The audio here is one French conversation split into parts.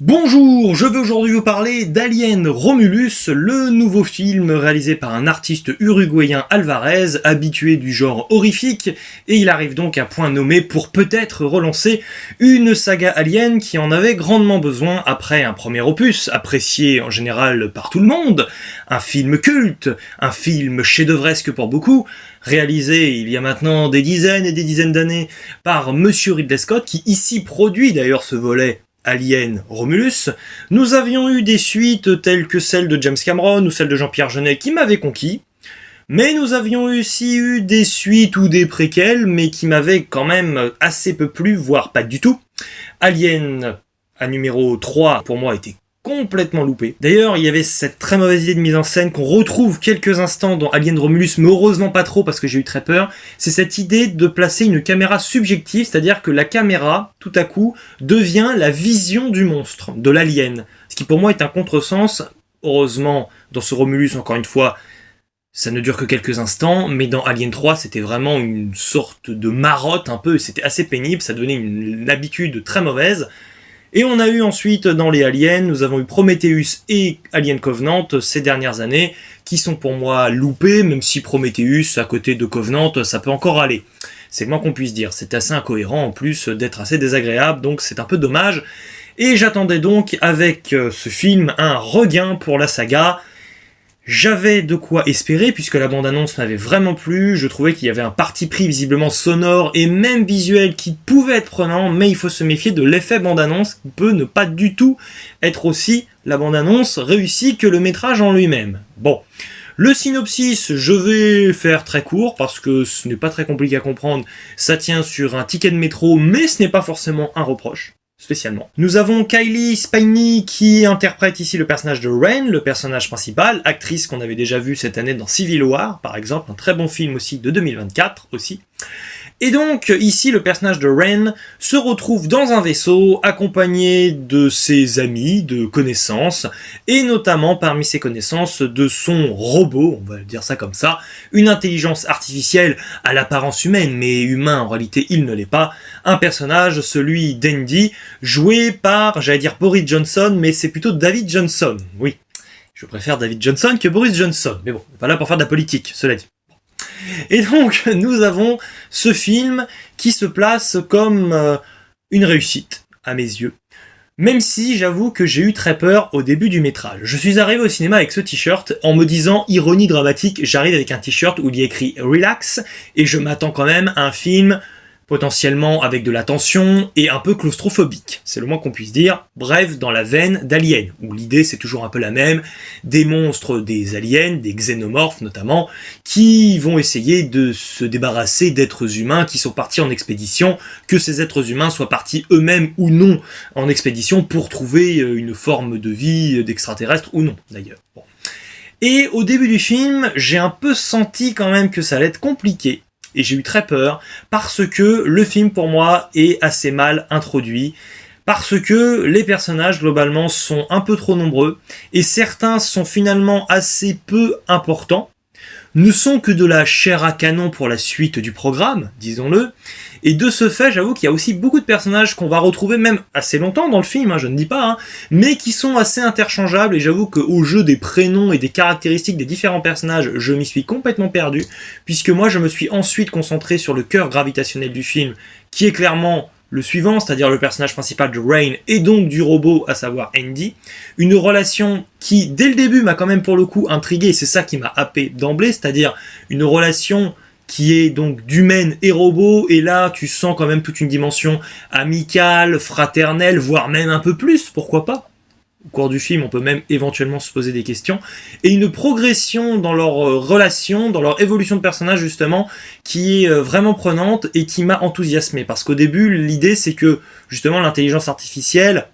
Bonjour, je veux aujourd'hui vous parler d'Alien Romulus, le nouveau film réalisé par un artiste uruguayen Alvarez, habitué du genre horrifique, et il arrive donc à point nommé pour peut-être relancer une saga Alien qui en avait grandement besoin après un premier opus, apprécié en général par tout le monde, un film culte, un film chef-d'œuvresque pour beaucoup, réalisé il y a maintenant des dizaines et des dizaines d'années par Monsieur Ridley Scott, qui ici produit d'ailleurs ce volet Alien Romulus. Nous avions eu des suites telles que celle de James Cameron ou celle de Jean-Pierre Jeunet qui m'avaient conquis, mais nous avions aussi eu des suites ou des préquels, mais qui m'avaient quand même assez peu plu, voire pas du tout. Alien à numéro 3, pour moi, était complètement loupé. D'ailleurs, il y avait cette très mauvaise idée de mise en scène qu'on retrouve quelques instants dans Alien Romulus, mais heureusement pas trop parce que j'ai eu très peur. C'est cette idée de placer une caméra subjective, c'est-à-dire que la caméra, tout à coup, devient la vision du monstre, de l'alien. Ce qui pour moi est un contresens. Heureusement, dans ce Romulus, encore une fois, ça ne dure que quelques instants, mais dans Alien 3, c'était vraiment une sorte de marotte un peu, c'était assez pénible, ça donnait une habitude très mauvaise. Et on a eu ensuite dans les Aliens, nous avons eu Prometheus et Alien Covenant ces dernières années, qui sont pour moi loupés, même si Prometheus, à côté de Covenant, ça peut encore aller. C'est le moins qu'on puisse dire. C'est assez incohérent en plus d'être assez désagréable, donc c'est un peu dommage. Et j'attendais donc avec ce film un regain pour la saga. J'avais de quoi espérer puisque la bande-annonce m'avait vraiment plu, je trouvais qu'il y avait un parti pris visiblement sonore et même visuel qui pouvait être prenant, mais il faut se méfier de l'effet bande-annonce qui peut ne pas du tout être aussi la bande-annonce réussie que le métrage en lui-même. Bon, le synopsis, je vais faire très court parce que ce n'est pas très compliqué à comprendre, ça tient sur un ticket de métro, mais ce n'est pas forcément un reproche. Spécialement. Nous avons Kylie Spiney qui interprète ici le personnage de Ren, le personnage principal, actrice qu'on avait déjà vue cette année dans Civil War, par exemple, un très bon film aussi de 2024 aussi. Et donc, ici, le personnage de Ren se retrouve dans un vaisseau, accompagné de ses amis, de connaissances, et notamment parmi ses connaissances de son robot, on va dire ça comme ça, une intelligence artificielle à l'apparence humaine, mais humain en réalité il ne l'est pas, un personnage, celui d'Andy, joué par, j'allais dire Boris Johnson, mais c'est plutôt David Johnson, oui. Je préfère David Johnson que Boris Johnson, mais bon, on n'est pas là pour faire de la politique, cela dit. Et donc, nous avons ce film qui se place comme une réussite, à mes yeux. Même si j'avoue que j'ai eu très peur au début du métrage. Je suis arrivé au cinéma avec ce t-shirt en me disant, ironie dramatique, j'arrive avec un t-shirt où il y a écrit « Relax » et je m'attends quand même à un film potentiellement avec de la tension et un peu claustrophobique, c'est le moins qu'on puisse dire, bref, dans la veine d'Alien, où l'idée c'est toujours un peu la même, des monstres, des aliens, des xénomorphes notamment, qui vont essayer de se débarrasser d'êtres humains qui sont partis en expédition, que ces êtres humains soient partis eux-mêmes ou non en expédition pour trouver une forme de vie d'extraterrestre ou non d'ailleurs. Bon. Et au début du film, j'ai un peu senti quand même que ça allait être compliqué, et j'ai eu très peur, parce que le film pour moi est assez mal introduit, parce que les personnages globalement sont un peu trop nombreux, et certains sont finalement assez peu importants, ne sont que de la chair à canon pour la suite du programme, disons-le, et de ce fait, j'avoue qu'il y a aussi beaucoup de personnages qu'on va retrouver même assez longtemps dans le film, je ne dis pas, mais qui sont assez interchangeables, et j'avoue qu'au jeu des prénoms et des caractéristiques des différents personnages, je m'y suis complètement perdu, puisque moi je me suis ensuite concentré sur le cœur gravitationnel du film, qui est clairement le suivant, c'est-à-dire le personnage principal de Rain et donc du robot, à savoir Andy. Une relation qui, dès le début, m'a quand même pour le coup intrigué, et c'est ça qui m'a happé d'emblée, c'est-à-dire une relation qui est donc d'humaine et robot, et là tu sens quand même toute une dimension amicale, fraternelle, voire même un peu plus, pourquoi pas. Au cours du film, on peut même éventuellement se poser des questions, et une progression dans leur relation, dans leur évolution de personnage justement, qui est vraiment prenante et qui m'a enthousiasmé, parce qu'au début, l'idée c'est que justement l'intelligence artificielle,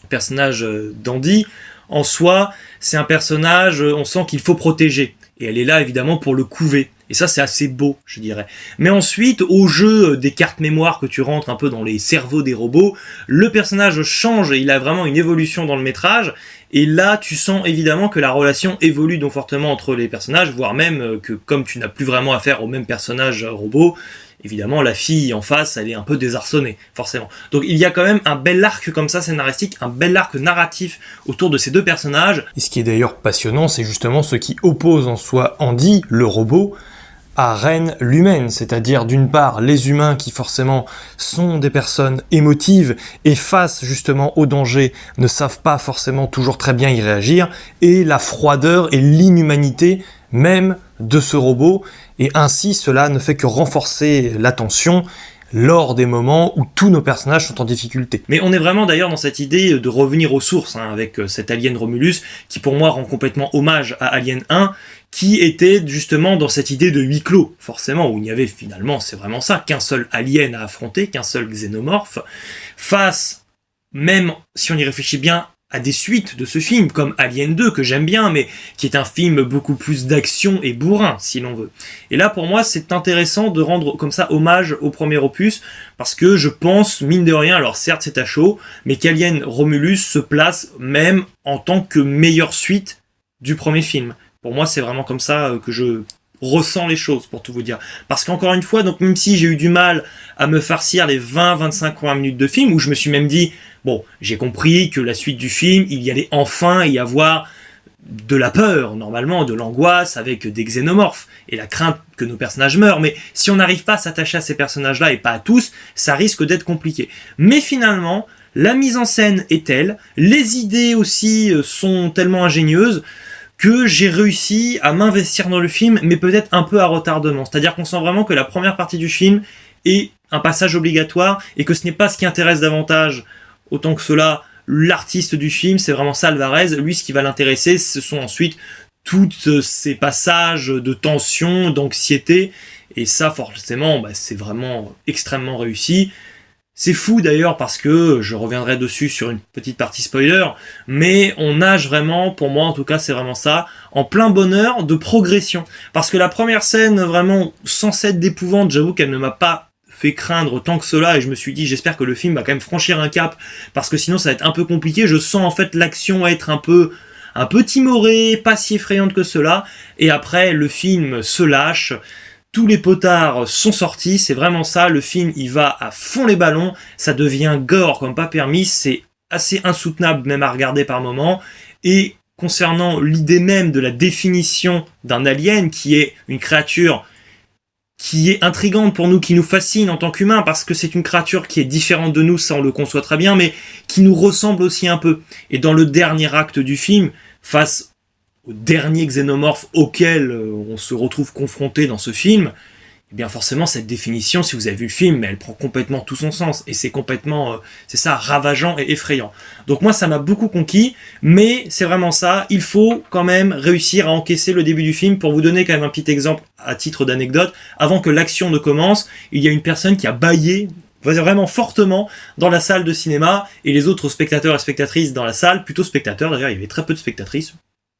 le personnage d'Andy, en soi, c'est un personnage, on sent qu'il faut protéger, et elle est là évidemment pour le couver. Et ça, c'est assez beau, je dirais. Mais ensuite, au jeu des cartes mémoire que tu rentres un peu dans les cerveaux des robots, le personnage change et il a vraiment une évolution dans le métrage. Et là, tu sens évidemment que la relation évolue donc fortement entre les personnages, voire même que comme tu n'as plus vraiment affaire au même personnage robot, évidemment la fille en face, elle est un peu désarçonnée, forcément. Donc il y a quand même un bel arc comme ça scénaristique, un bel arc narratif autour de ces deux personnages. Et ce qui est d'ailleurs passionnant, c'est justement ce qui oppose en soi Andy, le robot, à Ren l'humaine, c'est-à-dire d'une part les humains qui forcément sont des personnes émotives et face justement au danger ne savent pas forcément toujours très bien y réagir, et la froideur et l'inhumanité même de ce robot, et ainsi cela ne fait que renforcer la tension lors des moments où tous nos personnages sont en difficulté. Mais on est vraiment d'ailleurs dans cette idée de revenir aux sources, avec cet alien Romulus, qui pour moi rend complètement hommage à Alien 1, qui était justement dans cette idée de huis clos, forcément, où il y avait finalement, c'est vraiment ça, qu'un seul alien à affronter, qu'un seul xénomorphe, face, même si on y réfléchit bien, à des suites de ce film, comme Alien 2, que j'aime bien, mais qui est un film beaucoup plus d'action et bourrin, si l'on veut. Et là, pour moi, c'est intéressant de rendre comme ça hommage au premier opus, parce que je pense, mine de rien, alors certes c'est à chaud, mais qu'Alien Romulus se place même en tant que meilleure suite du premier film. Pour moi, c'est vraiment comme ça que je ressens les choses, pour tout vous dire. Parce qu'encore une fois, donc même si j'ai eu du mal à me farcir les 20, 25, 20 minutes de film, où je me suis même dit, bon, j'ai compris que la suite du film, il y allait enfin y avoir de la peur, normalement, de l'angoisse, avec des xénomorphes, et la crainte que nos personnages meurent, mais si on n'arrive pas à s'attacher à ces personnages-là, et pas à tous, ça risque d'être compliqué. Mais finalement, la mise en scène est telle, les idées aussi sont tellement ingénieuses, que j'ai réussi à m'investir dans le film, mais peut-être un peu à retardement. C'est-à-dire qu'on sent vraiment que la première partie du film est un passage obligatoire, et que ce n'est pas ce qui intéresse davantage, autant que cela, l'artiste du film, c'est vraiment ça, Alvarez. Lui, ce qui va l'intéresser, ce sont ensuite tous ces passages de tension, d'anxiété, et ça, forcément, c'est vraiment extrêmement réussi. C'est fou d'ailleurs parce que, je reviendrai dessus sur une petite partie spoiler, mais on nage vraiment, pour moi en tout cas c'est vraiment ça, en plein bonheur de progression. Parce que la première scène, vraiment sans être d'épouvante, j'avoue qu'elle ne m'a pas fait craindre tant que cela, et je me suis dit j'espère que le film va quand même franchir un cap, parce que sinon ça va être un peu compliqué. Je sens en fait l'action être un peu timorée, pas si effrayante que cela, et après le film se lâche. Tous les potards sont sortis, c'est vraiment ça, le film il va à fond les ballons, ça devient gore comme pas permis, c'est assez insoutenable même à regarder par moments, et concernant l'idée même de la définition d'un alien, qui est une créature qui est intrigante pour nous, qui nous fascine en tant qu'humains, parce que c'est une créature qui est différente de nous, ça on le conçoit très bien, mais qui nous ressemble aussi un peu. Et dans le dernier acte du film, face au dernier xénomorphe auquel on se retrouve confronté dans ce film, et bien forcément cette définition, si vous avez vu le film, elle prend complètement tout son sens, et c'est complètement, c'est ça, ravageant et effrayant. Donc moi ça m'a beaucoup conquis, mais c'est vraiment ça, il faut quand même réussir à encaisser le début du film. Pour vous donner quand même un petit exemple à titre d'anecdote, avant que l'action ne commence, il y a une personne qui a bâillé vraiment fortement dans la salle de cinéma, et les autres spectateurs et spectatrices dans la salle, plutôt spectateurs d'ailleurs, il y avait très peu de spectatrices,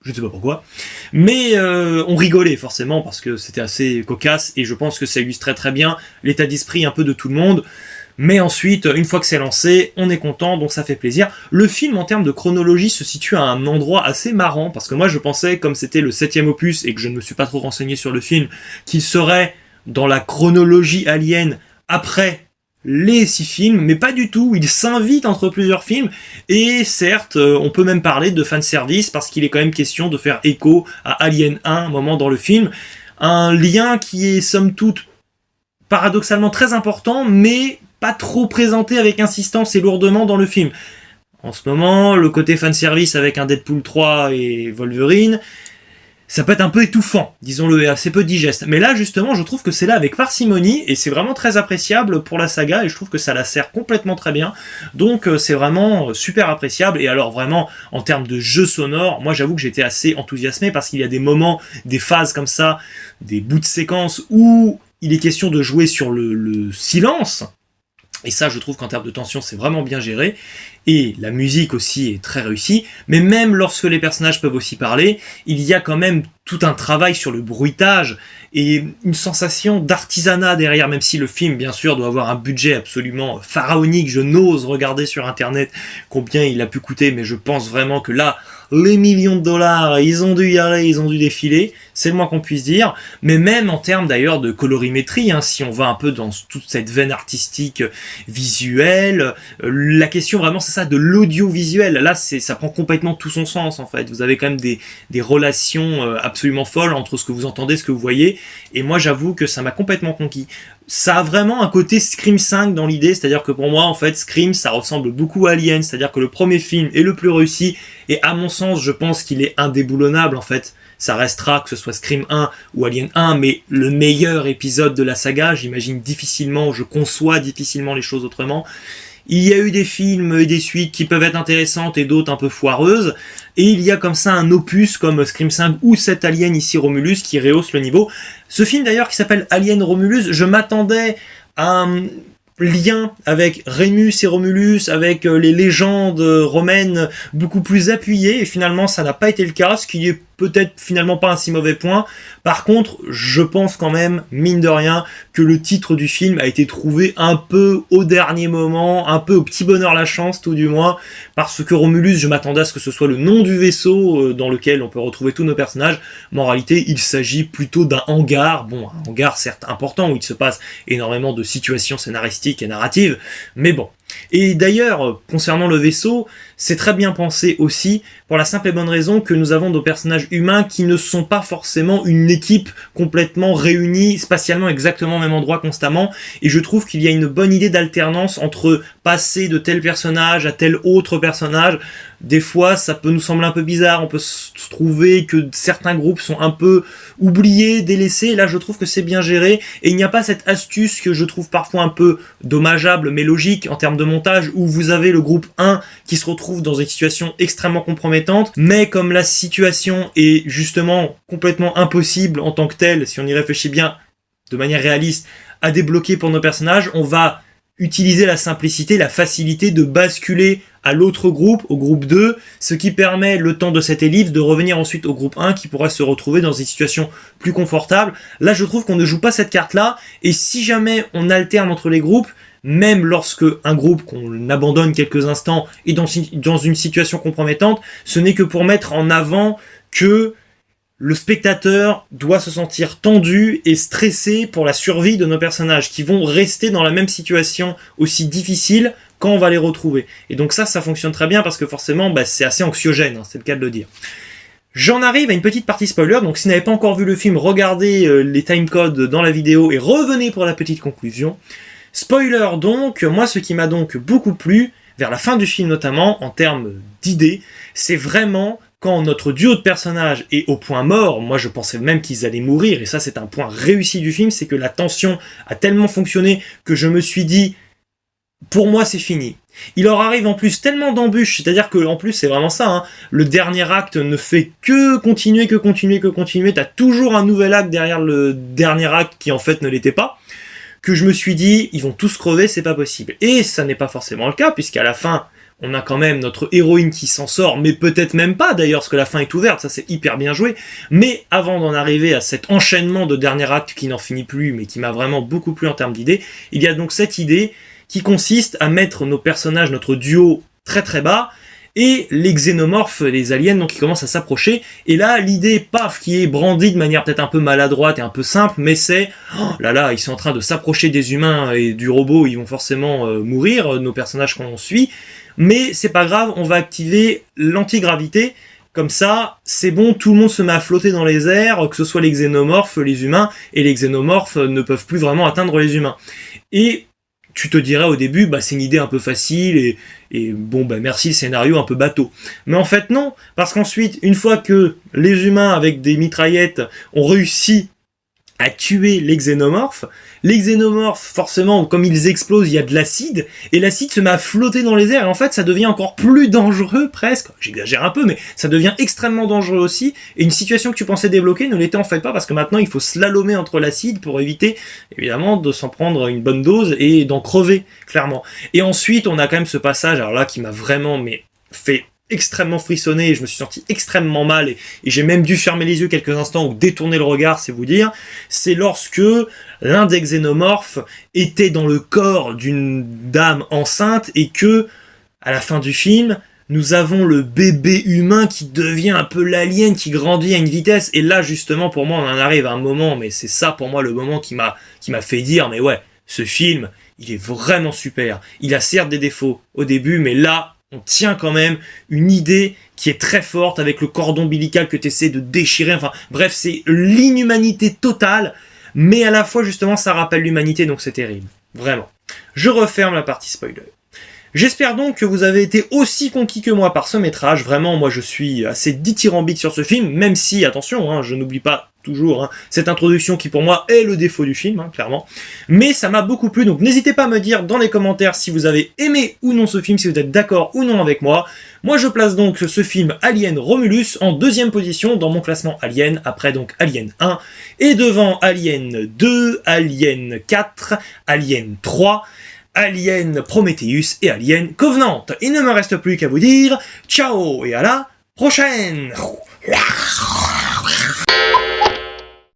je ne sais pas pourquoi, mais on rigolait forcément parce que c'était assez cocasse, et je pense que ça illustre très bien l'état d'esprit un peu de tout le monde. Mais ensuite, une fois que c'est lancé, on est content, donc ça fait plaisir. Le film, en termes de chronologie, se situe à un endroit assez marrant, parce que moi je pensais, comme c'était le 7e opus et que je ne me suis pas trop renseigné sur le film, qu'il serait dans la chronologie Alien après les 6 films, mais pas du tout, il s'invite entre plusieurs films, et certes, on peut même parler de fanservice, parce qu'il est quand même question de faire écho à Alien 1, un moment dans le film, un lien qui est somme toute paradoxalement très important, mais pas trop présenté avec insistance et lourdement dans le film. En ce moment, le côté fanservice avec un Deadpool 3 et Wolverine, ça peut être un peu étouffant, disons-le, et assez peu digeste. Mais là, justement, je trouve que c'est là avec parcimonie, et c'est vraiment très appréciable pour la saga, et je trouve que ça la sert complètement très bien. Donc c'est vraiment super appréciable. Et alors vraiment, en termes de jeu sonore, moi j'avoue que j'étais assez enthousiasmé, parce qu'il y a des moments, des phases comme ça, des bouts de séquence, où il est question de jouer sur le silence. Et ça, je trouve qu'en termes de tension, c'est vraiment bien géré. Et la musique aussi est très réussie. Mais même lorsque les personnages peuvent aussi parler, il y a quand même tout un travail sur le bruitage et une sensation d'artisanat derrière, même si le film, bien sûr, doit avoir un budget absolument pharaonique. Je n'ose regarder sur Internet combien il a pu coûter, mais je pense vraiment que là, les millions de dollars, ils ont dû y aller, ils ont dû défiler, c'est le moins qu'on puisse dire, mais même en termes d'ailleurs de colorimétrie, si on va un peu dans toute cette veine artistique visuelle, la question vraiment c'est ça, de l'audiovisuel, là ça prend complètement tout son sens en fait, vous avez quand même des relations absolument folles entre ce que vous entendez, ce que vous voyez, et moi j'avoue que ça m'a complètement conquis. Ça a vraiment un côté Scream 5 dans l'idée, c'est-à-dire que pour moi, en fait, Scream, ça ressemble beaucoup à Alien, c'est-à-dire que le premier film est le plus réussi, et à mon sens, je pense qu'il est indéboulonnable, en fait. Ça restera, que ce soit Scream 1 ou Alien 1, mais le meilleur épisode de la saga, j'imagine difficilement, je conçois difficilement les choses autrement. Il y a eu des films et des suites qui peuvent être intéressantes et d'autres un peu foireuses. Et il y a comme ça un opus comme Scream 5 ou cet Alien ici Romulus qui rehausse le niveau. Ce film d'ailleurs qui s'appelle Alien Romulus, je m'attendais à un lien avec Rémus et Romulus, avec les légendes romaines beaucoup plus appuyées, et finalement ça n'a pas été le cas, ce qui est peut-être finalement pas un si mauvais point. Par contre, je pense quand même, mine de rien, que le titre du film a été trouvé un peu au dernier moment, un peu au petit bonheur la chance tout du moins, parce que Romulus, je m'attendais à ce que ce soit le nom du vaisseau dans lequel on peut retrouver tous nos personnages, mais en réalité il s'agit plutôt d'un hangar, bon un hangar certes important où il se passe énormément de situations scénaristiques et narratives, mais bon. Et d'ailleurs, concernant le vaisseau, c'est très bien pensé aussi, pour la simple et bonne raison que nous avons nos personnages humains qui ne sont pas forcément une équipe complètement réunie, spatialement exactement au même endroit constamment, et je trouve qu'il y a une bonne idée d'alternance entre passer de tel personnage à tel autre personnage. Des fois, ça peut nous sembler un peu bizarre, on peut se trouver que certains groupes sont un peu oubliés, délaissés, et là je trouve que c'est bien géré, et il n'y a pas cette astuce que je trouve parfois un peu dommageable, mais logique en termes de montage, où vous avez le groupe 1 qui se retrouve dans une situation extrêmement compromettante, mais comme la situation est justement complètement impossible en tant que telle, si on y réfléchit bien de manière réaliste, à débloquer pour nos personnages, on va utiliser la simplicité, la facilité de basculer à l'autre groupe, au groupe 2, ce qui permet, le temps de cette ellipse, de revenir ensuite au groupe 1 qui pourra se retrouver dans une situation plus confortable. Là, je trouve qu'on ne joue pas cette carte-là, et si jamais on alterne entre les groupes, même lorsque un groupe qu'on abandonne quelques instants est dans une situation compromettante, ce n'est que pour mettre en avant que le spectateur doit se sentir tendu et stressé pour la survie de nos personnages, qui vont rester dans la même situation aussi difficile quand on va les retrouver. Et donc ça fonctionne très bien parce que forcément, c'est assez anxiogène, c'est le cas de le dire. J'en arrive à une petite partie spoiler, donc si vous n'avez pas encore vu le film, regardez les timecodes dans la vidéo et revenez pour la petite conclusion. Spoiler donc, moi ce qui m'a donc beaucoup plu, vers la fin du film notamment, en termes d'idées, c'est vraiment quand notre duo de personnages est au point mort. Moi je pensais même qu'ils allaient mourir, et ça c'est un point réussi du film, c'est que la tension a tellement fonctionné que je me suis dit, pour moi c'est fini. Il leur arrive en plus tellement d'embûches, c'est-à-dire que en plus c'est vraiment ça, le dernier acte ne fait que continuer, t'as toujours un nouvel acte derrière le dernier acte qui en fait ne l'était pas, que je me suis dit, ils vont tous crever, c'est pas possible. Et ça n'est pas forcément le cas, puisqu'à la fin, on a quand même notre héroïne qui s'en sort, mais peut-être même pas d'ailleurs, parce que la fin est ouverte, ça c'est hyper bien joué. Mais avant d'en arriver à cet enchaînement de dernier acte qui n'en finit plus, mais qui m'a vraiment beaucoup plu en termes d'idées, il y a donc cette idée qui consiste à mettre nos personnages, notre duo très très bas, et les xénomorphes, les aliens, donc qui commencent à s'approcher, et là, l'idée, paf, qui est brandie de manière peut-être un peu maladroite et un peu simple, mais c'est, oh là là, ils sont en train de s'approcher des humains et du robot, ils vont forcément mourir, nos personnages qu'on suit, mais c'est pas grave, on va activer l'antigravité, comme ça, c'est bon, tout le monde se met à flotter dans les airs, que ce soit les xénomorphes, les humains, et les xénomorphes ne peuvent plus vraiment atteindre les humains. Et tu te dirais au début, c'est une idée un peu facile, et bon, merci, le scénario un peu bateau. Mais en fait, non, parce qu'ensuite, une fois que les humains avec des mitraillettes ont réussi à tuer les xénomorphes, forcément, comme ils explosent, il y a de l'acide, et l'acide se met à flotter dans les airs, et en fait, ça devient encore plus dangereux, presque, j'exagère un peu, mais ça devient extrêmement dangereux aussi, et une situation que tu pensais débloquer ne l'était en fait pas, parce que maintenant, il faut slalomer entre l'acide pour éviter, évidemment, de s'en prendre une bonne dose, et d'en crever, clairement. Et ensuite, on a quand même ce passage, alors là, qui m'a vraiment, fait extrêmement frissonné, et je me suis senti extrêmement mal, et j'ai même dû fermer les yeux quelques instants ou détourner le regard, c'est vous dire, c'est lorsque l'un des xénomorphes était dans le corps d'une dame enceinte, et que, à la fin du film, nous avons le bébé humain qui devient un peu l'alien, qui grandit à une vitesse, et là justement pour moi on en arrive à un moment, mais c'est ça pour moi le moment qui m'a fait dire, mais ouais, ce film, il est vraiment super. Il a certes des défauts au début, mais là, on tient quand même une idée qui est très forte avec le cordon ombilical que tu essaies de déchirer, enfin bref, c'est l'inhumanité totale, mais à la fois justement ça rappelle l'humanité, donc c'est terrible, vraiment. Je referme la partie spoiler. J'espère donc que vous avez été aussi conquis que moi par ce métrage. Vraiment, moi je suis assez dithyrambique sur ce film, même si, attention, hein, je n'oublie pas toujours cette introduction qui pour moi est le défaut du film, clairement. Mais ça m'a beaucoup plu, donc n'hésitez pas à me dire dans les commentaires si vous avez aimé ou non ce film, si vous êtes d'accord ou non avec moi. Moi je place donc ce film Alien Romulus en 2e position dans mon classement Alien, après donc Alien 1, et devant Alien 2, Alien 4, Alien 3... Alien Prometheus et Alien Covenant. Il ne me reste plus qu'à vous dire ciao et à la prochaine.